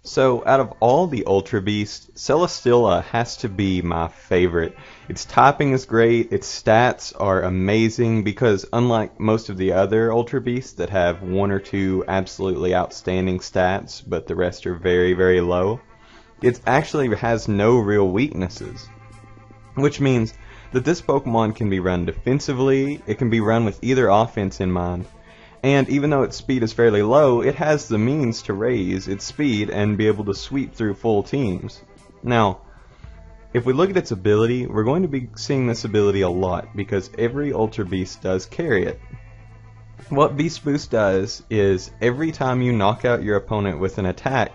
So, out of all the Ultra Beasts, Celesteela has to be my favorite. Its typing is great, its stats are amazing because unlike most of the other Ultra Beasts that have one or two absolutely outstanding stats, but the rest are very, very low, it actually has no real weaknesses. Which means that this Pokemon can be run defensively, it can be run with either offense in mind, and even though its speed is fairly low, it has the means to raise its speed and be able to sweep through full teams. Now, if we look at its ability, we're going to be seeing this ability a lot because every Ultra Beast does carry it. What Beast Boost does is every time you knock out your opponent with an attack,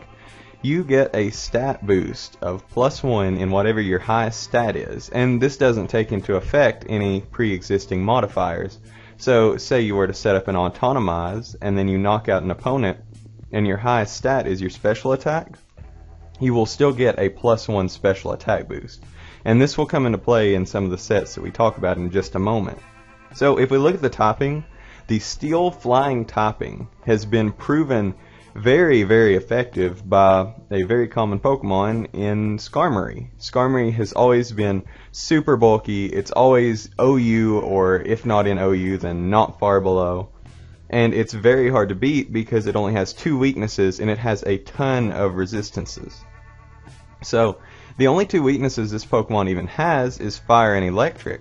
you get a stat boost of +1 in whatever your highest stat is, and this doesn't take into effect any pre-existing modifiers. So, say you were to set up an Autonomize, and then you knock out an opponent, and your highest stat is your special attack, you will still get a +1 special attack boost. And this will come into play in some of the sets that we talk about in just a moment. So, if we look at the topping, the Steel Flying topping has been proven very, very effective by a very common Pokemon in Skarmory. Skarmory has always been super bulky, it's always OU, or if not in OU, then not far below. And it's very hard to beat because it only has two weaknesses and it has a ton of resistances. So, the only two weaknesses this Pokemon even has is Fire and Electric.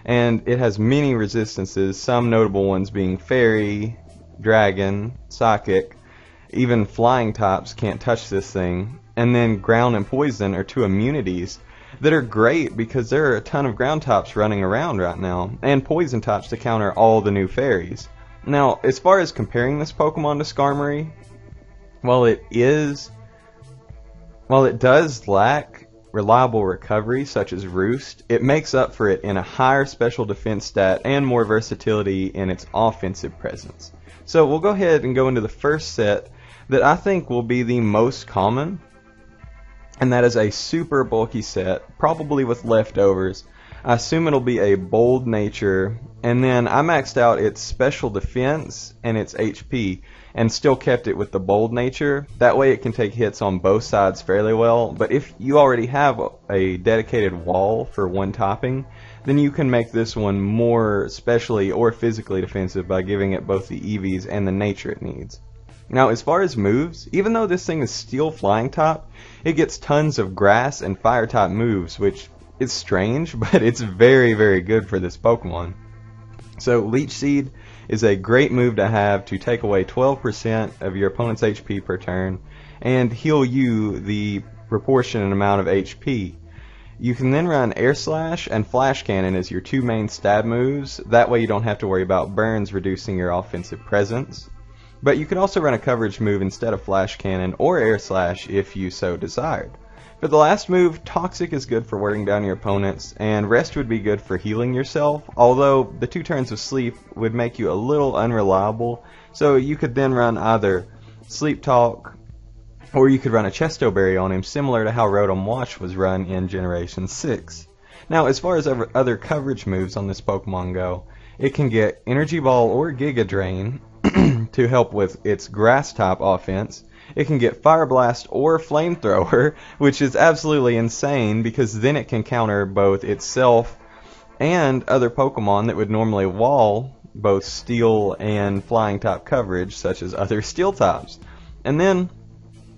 And it has many resistances, some notable ones being Fairy, Dragon, Psychic. Even flying types can't touch this thing. And then ground and poison are two immunities that are great because there are a ton of ground types running around right now, and poison types to counter all the new fairies. Now, as far as comparing this Pokemon to Skarmory, while it does lack reliable recovery such as Roost, it makes up for it in a higher special defense stat and more versatility in its offensive presence. So we'll go ahead and go into the first set that I think will be the most common, and that is a super bulky set, probably with leftovers. I assume it'll be a bold nature, and then I maxed out its special defense and its HP, and still kept it with the bold nature. That way it can take hits on both sides fairly well, but if you already have a dedicated wall for one topping, then you can make this one more specially or physically defensive by giving it both the EVs and the nature it needs. Now, as far as moves, even though this thing is Steel Flying type, it gets tons of grass and fire type moves, which is strange, but it's very, very good for this Pokemon. So, Leech Seed is a great move to have to take away 12% of your opponent's HP per turn and heal you the proportionate amount of HP. You can then run Air Slash and Flash Cannon as your two main stab moves. That way you don't have to worry about burns reducing your offensive presence. But you could also run a coverage move instead of Flash Cannon or Air Slash if you so desired. For the last move, Toxic is good for wearing down your opponents, and Rest would be good for healing yourself, although the 2 turns of Sleep would make you a little unreliable, so you could then run either Sleep Talk, or you could run a Chesto Berry on him, similar to how Rotom Wash was run in Generation 6. Now, as far as other coverage moves on this Pokemon go, it can get Energy Ball or Giga Drain to help with its Grass-type offense. It can get Fire Blast or Flamethrower, which is absolutely insane because then it can counter both itself and other Pokemon that would normally wall both Steel and Flying type coverage, such as other Steel types. And then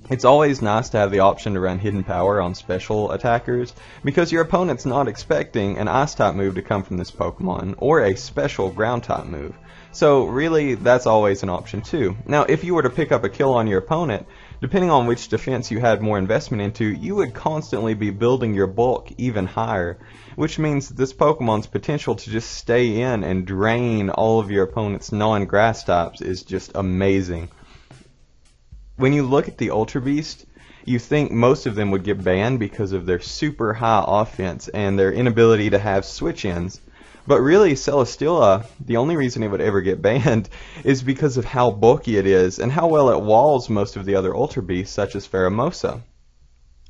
it's always nice to have the option to run Hidden Power on special attackers because your opponent's not expecting an Ice type move to come from this Pokemon or a special Ground type move. So really, that's always an option too. Now, if you were to pick up a kill on your opponent, depending on which defense you had more investment into, you would constantly be building your bulk even higher, which means that this Pokemon's potential to just stay in and drain all of your opponent's non-grass types is just amazing. When you look at the Ultra Beast, you think most of them would get banned because of their super high offense and their inability to have switch-ins. But really, Celesteela, the only reason it would ever get banned is because of how bulky it is and how well it walls most of the other Ultra Beasts, such as Pheromosa.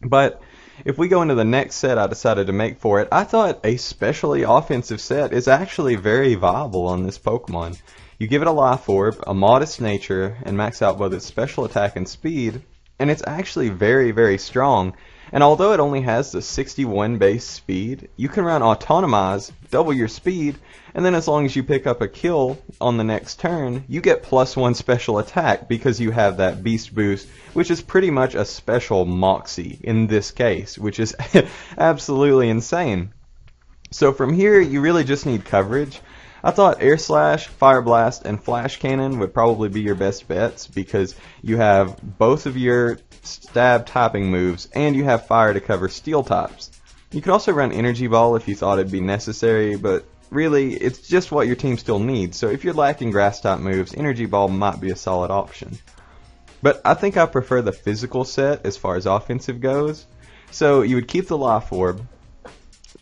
But if we go into the next set I decided to make for it, I thought a specially offensive set is actually very viable on this Pokemon. You give it a Life Orb, a modest nature, and max out both its special attack and speed, and it's actually very, very strong. And although it only has the 61 base speed, you can run Autonomize, double your speed, and then as long as you pick up a kill on the next turn, you get +1 special attack because you have that Beast Boost, which is pretty much a special Moxie in this case, which is absolutely insane. So from here, you really just need coverage. I thought Air Slash, Fire Blast, and Flash Cannon would probably be your best bets because you have both of your stab typing moves and you have fire to cover steel types. You could also run Energy Ball if you thought it'd be necessary, but really it's just what your team still needs. So if you're lacking grass type moves, Energy Ball might be a solid option. But I think I prefer the physical set as far as offensive goes. So you would keep the Life Orb.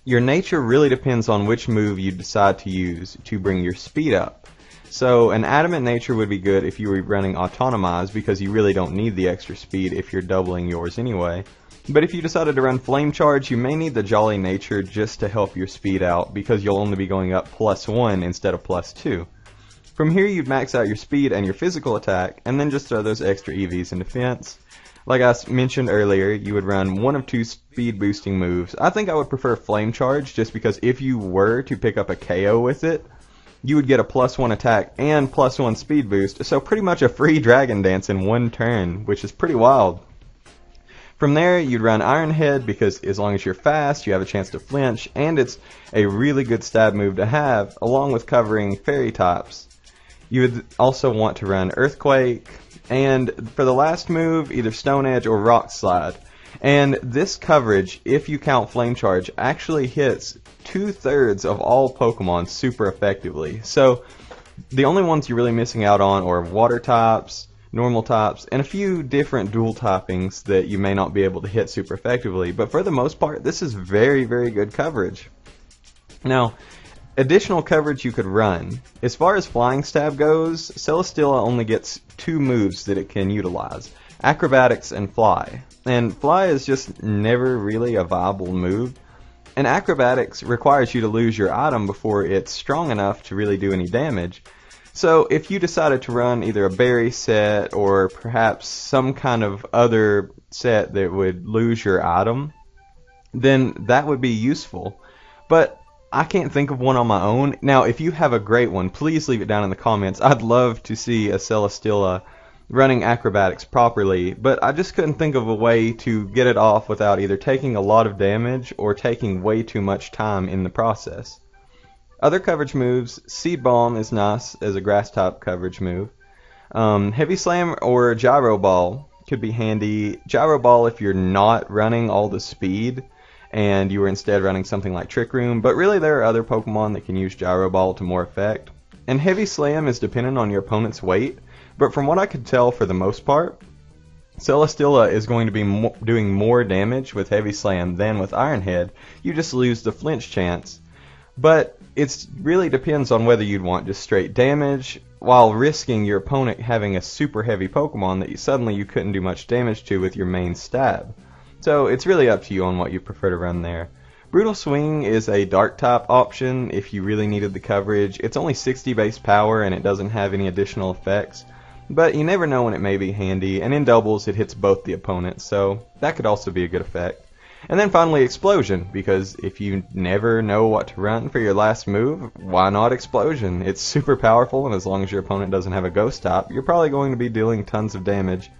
Your nature really depends on which move you decide to use to bring your speed up. So an Adamant nature would be good if you were running Autonomize because you really don't need the extra speed if you're doubling yours anyway. But if you decided to run Flame Charge, you may need the Jolly nature just to help your speed out because you'll only be going up +1 instead of +2. From here you'd max out your speed and your physical attack and then just throw those extra EVs in defense. Like I mentioned earlier, you would run one of two speed boosting moves. I think I would prefer Flame Charge just because if you were to pick up a KO with it, you would get a +1 attack and +1 speed boost, so pretty much a free Dragon Dance in one turn, which is pretty wild. From there, you'd run Iron Head because as long as you're fast, you have a chance to flinch, and it's a really good stab move to have, along with covering fairy types. You would also want to run Earthquake, and for the last move, either Stone Edge or Rock Slide. And this coverage, if you count Flame Charge, actually hits 2/3 of all Pokemon super effectively. So the only ones you're really missing out on are water types, normal types, and a few different dual typings that you may not be able to hit super effectively. But for the most part, this is very, very good coverage. Now, additional coverage you could run. As far as Flying Stab goes, Celesteela only gets 2 moves that it can utilize, Acrobatics and Fly. And Fly is just never really a viable move. And Acrobatics requires you to lose your item before it's strong enough to really do any damage. So if you decided to run either a berry set or perhaps some kind of other set that would lose your item, then that would be useful. But I can't think of one on my own. Now, if you have a great one, please leave it down in the comments. I'd love to see a Celesteela running Acrobatics properly, but I just couldn't think of a way to get it off without either taking a lot of damage or taking way too much time in the process. Other coverage moves, Seed Bomb is nice as a grass type coverage move. Heavy Slam or Gyro Ball could be handy. Gyro Ball if you're not running all the speed and you were instead running something like Trick Room, but really there are other Pokemon that can use Gyro Ball to more effect. And Heavy Slam is dependent on your opponent's weight, but from what I could tell for the most part, Celesteela is going to be doing more damage with Heavy Slam than with Iron Head. You just lose the flinch chance. But it really depends on whether you'd want just straight damage while risking your opponent having a super heavy Pokemon that you couldn't do much damage to with your main stab. So it's really up to you on what you prefer to run there. Brutal Swing is a dark type option if you really needed the coverage. It's only 60 base power and it doesn't have any additional effects, but you never know when it may be handy, and in doubles it hits both the opponents, so that could also be a good effect. And then finally Explosion, because if you never know what to run for your last move, why not Explosion? It's super powerful, and as long as your opponent doesn't have a ghost type, you're probably going to be dealing tons of damage.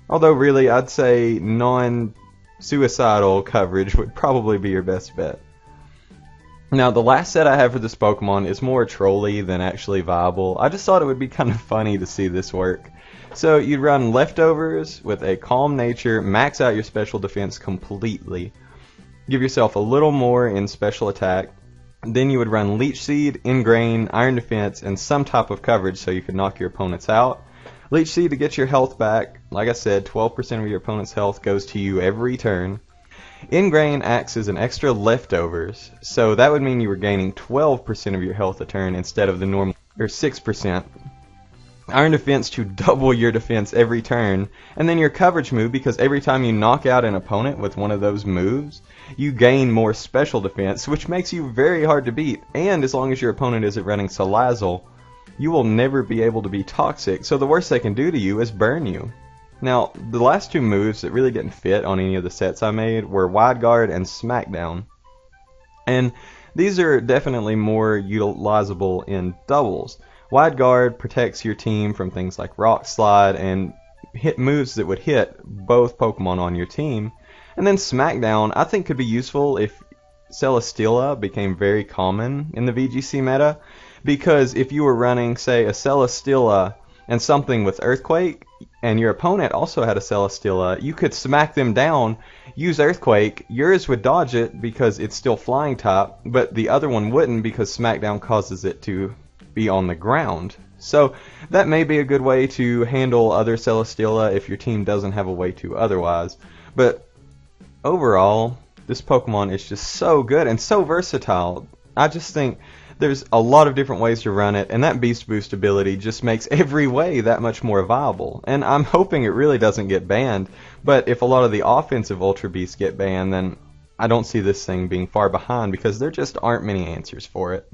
Although really I'd say non-suicidal coverage would probably be your best bet. Now the last set I have for this Pokemon is more trolly than actually viable. I just thought it would be kind of funny to see this work. So you'd run Leftovers with a Calm Nature, max out your special defense completely. Give yourself a little more in special attack. Then you would run Leech Seed, Ingrain, Iron Defense, and some type of coverage so you could knock your opponents out. Leech Seed to get your health back. Like I said, 12% of your opponent's health goes to you every turn. Ingrain acts as an extra Leftovers, so that would mean you were gaining 12% of your health a turn instead of the normal 6%. Iron Defense to double your defense every turn, and then your coverage move, because every time you knock out an opponent with one of those moves, you gain more special defense, which makes you very hard to beat. And as long as your opponent isn't running Salazzle, you will never be able to be toxic, so the worst they can do to you is burn you. Now, the last two moves that really didn't fit on any of the sets I made were Wide Guard and Smackdown. And these are definitely more utilizable in doubles. Wide Guard protects your team from things like Rock Slide and hit moves that would hit both Pokemon on your team. And then Smackdown, I think, could be useful if Celesteela became very common in the VGC meta, because if you were running, say, a Celesteela and something with Earthquake, and your opponent also had a Celesteela, you could smack them down, use Earthquake, yours would dodge it because it's still flying type, but the other one wouldn't because Smackdown causes it to be on the ground. So that may be a good way to handle other Celesteela if your team doesn't have a way to otherwise. But overall, this Pokemon is just so good and so versatile. I just think there's a lot of different ways to run it, and that Beast Boost ability just makes every way that much more viable. And I'm hoping it really doesn't get banned, but if a lot of the offensive Ultra Beasts get banned, then I don't see this thing being far behind because there just aren't many answers for it.